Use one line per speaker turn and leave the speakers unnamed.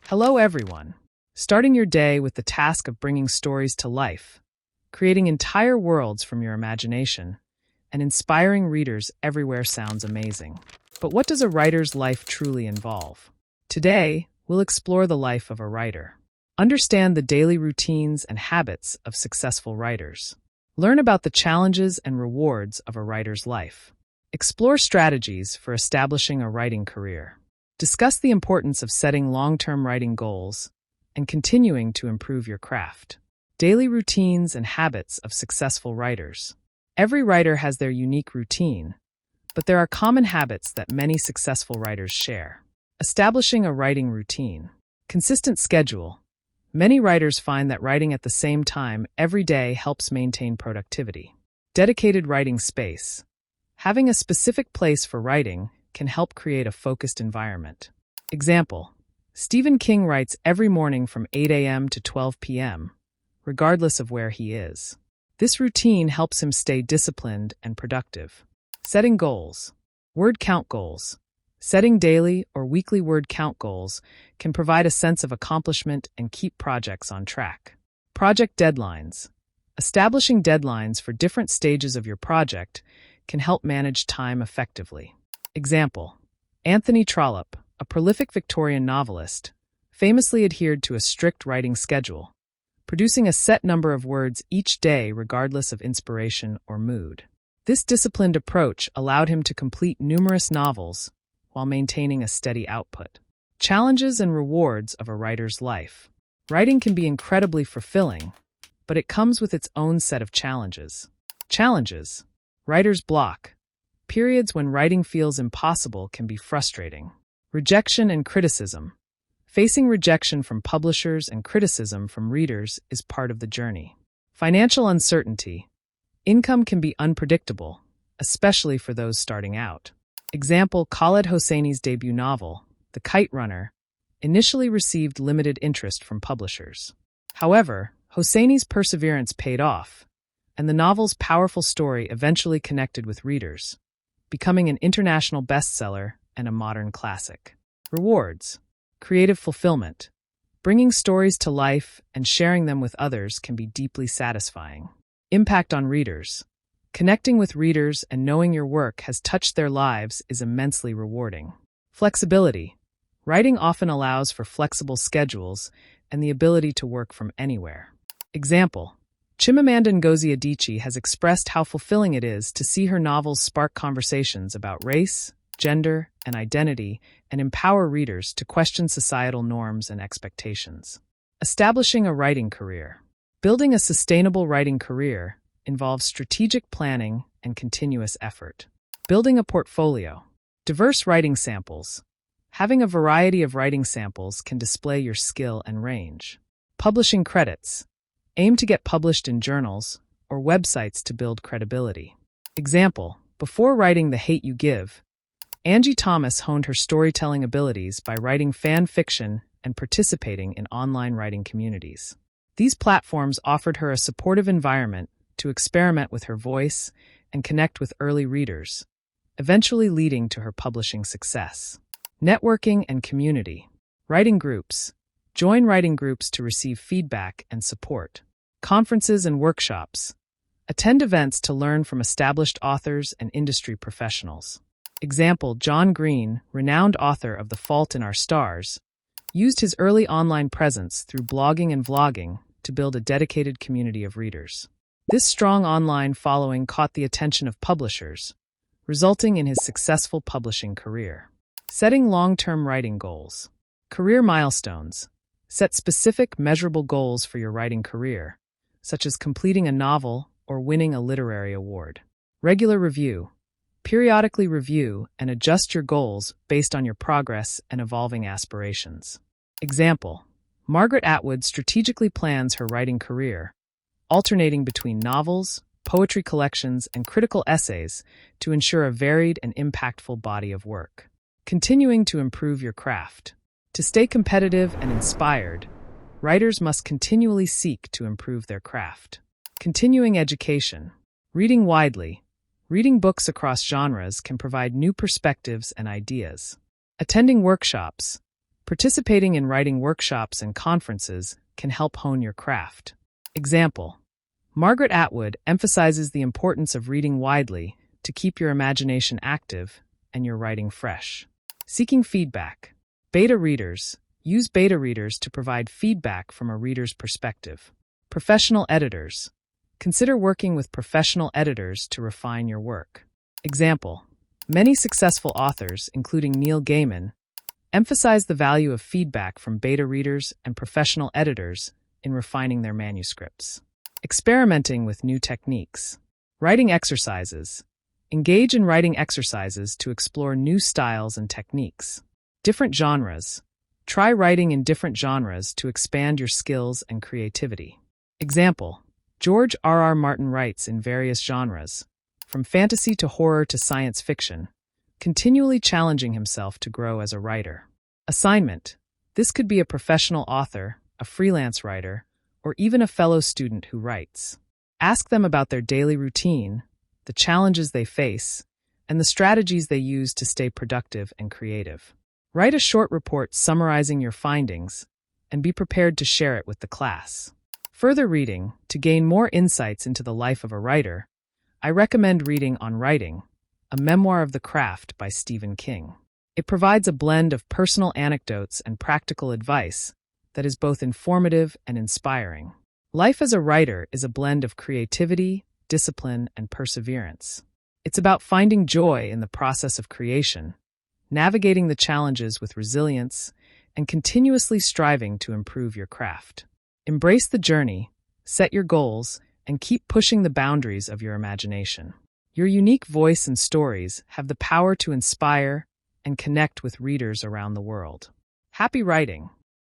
Hello, everyone. Starting your day with the task of bringing stories to life, creating entire worlds from your imagination, and inspiring readers everywhere sounds amazing. But what does a writer's life truly involve? Today, we'll explore the life of a writer. Understand the daily routines and habits of successful writers. Learn about the challenges and rewards of a writer's life. Explore strategies for establishing a writing career. Discuss the importance of setting long-term writing goals and continuing to improve your craft. Daily routines and habits of successful writers. Every writer has their unique routine, but there are common habits that many successful writers share. Establishing a writing routine. Consistent schedule. Many writers find that writing at the same time every day helps maintain productivity. Dedicated writing space. Having a specific place for writing can help create a focused environment. Example: Stephen King writes every morning from 8 a.m. to 12 p.m., regardless of where he is. This routine helps him stay disciplined and productive. Setting goals. Word count goals. Setting daily or weekly word count goals can provide a sense of accomplishment and keep projects on track. Project deadlines. Establishing deadlines for different stages of your project can help manage time effectively. Example: Anthony Trollope, a prolific Victorian novelist, famously adhered to a strict writing schedule, producing a set number of words each day regardless of inspiration or mood. This disciplined approach allowed him to complete numerous novels while maintaining a steady output. Challenges and rewards of a writer's life. Writing can be incredibly fulfilling, but it comes with its own set of challenges. Challenges. Writer's block. Periods when writing feels impossible can be frustrating. Rejection and criticism. Facing rejection from publishers and criticism from readers is part of the journey. Financial uncertainty. Income can be unpredictable, especially for those starting out. Example: Khaled Hosseini's debut novel, The Kite Runner, initially received limited interest from publishers. However, Hosseini's perseverance paid off, and the novel's powerful story eventually connected with readers, becoming an international bestseller and a modern classic. Rewards. Creative fulfillment. Bringing stories to life and sharing them with others can be deeply satisfying. Impact on readers. Connecting with readers and knowing your work has touched their lives is immensely rewarding. Flexibility. Writing often allows for flexible schedules and the ability to work from anywhere. Example: Chimamanda Ngozi Adichie has expressed how fulfilling it is to see her novels spark conversations about race, gender, and identity, and empower readers to question societal norms and expectations. Establishing a writing career. Building a sustainable writing career involves strategic planning and continuous effort. Building a portfolio. Diverse writing samples. Having a variety of writing samples can display your skill and range. Publishing credits. Aim to get published in journals or websites to build credibility. Example: before writing The Hate U Give, Angie Thomas honed her storytelling abilities by writing fan fiction and participating in online writing communities. These platforms offered her a supportive environment to experiment with her voice and connect with early readers, eventually leading to her publishing success. Networking and community. Writing groups. Join writing groups to receive feedback and support. Conferences and workshops. Attend events to learn from established authors and industry professionals. Example: John Green, renowned author of The Fault in Our Stars, used his early online presence through blogging and vlogging to build a dedicated community of readers. This strong online following caught the attention of publishers, resulting in his successful publishing career. Setting long-term writing goals. Career milestones. Set specific, measurable goals for your writing career, such as completing a novel or winning a literary award. Regular review. Periodically review and adjust your goals based on your progress and evolving aspirations. Example: Margaret Atwood strategically plans her writing career, alternating between novels, poetry collections, and critical essays to ensure a varied and impactful body of work. Continuing to improve your craft. To stay competitive and inspired, writers must continually seek to improve their craft. Continuing education. Reading widely. Reading books across genres can provide new perspectives and ideas. Attending workshops. Participating in writing workshops and conferences can help hone your craft. Example: Margaret Atwood emphasizes the importance of reading widely to keep your imagination active and your writing fresh. Seeking feedback. Beta readers. Use beta readers to provide feedback from a reader's perspective. Professional editors. Consider working with professional editors to refine your work. Example: Many successful authors, including Neil Gaiman, emphasize the value of feedback from beta readers and professional editors in refining their manuscripts. Experimenting with new techniques. Writing exercises. Engage in writing exercises to explore new styles and techniques. Different genres. Try writing in different genres to expand your skills and creativity. Example: George R.R. Martin writes in various genres, from fantasy to horror to science fiction, continually challenging himself to grow as a writer. Assignment. This could be a professional author, a freelance writer, or even a fellow student who writes. Ask them about their daily routine, the challenges they face, and the strategies they use to stay productive and creative. Write a short report summarizing your findings, and be prepared to share it with the class. Further reading. To gain more insights into the life of a writer, I recommend reading On Writing, a memoir of the craft by Stephen King. It provides a blend of personal anecdotes and practical advice that is both informative and inspiring. Life as a writer is a blend of creativity, discipline, and perseverance. It's about finding joy in the process of creation, navigating the challenges with resilience, and continuously striving to improve your craft. Embrace the journey, set your goals, and keep pushing the boundaries of your imagination. Your unique voice and stories have the power to inspire and connect with readers around the world. Happy writing!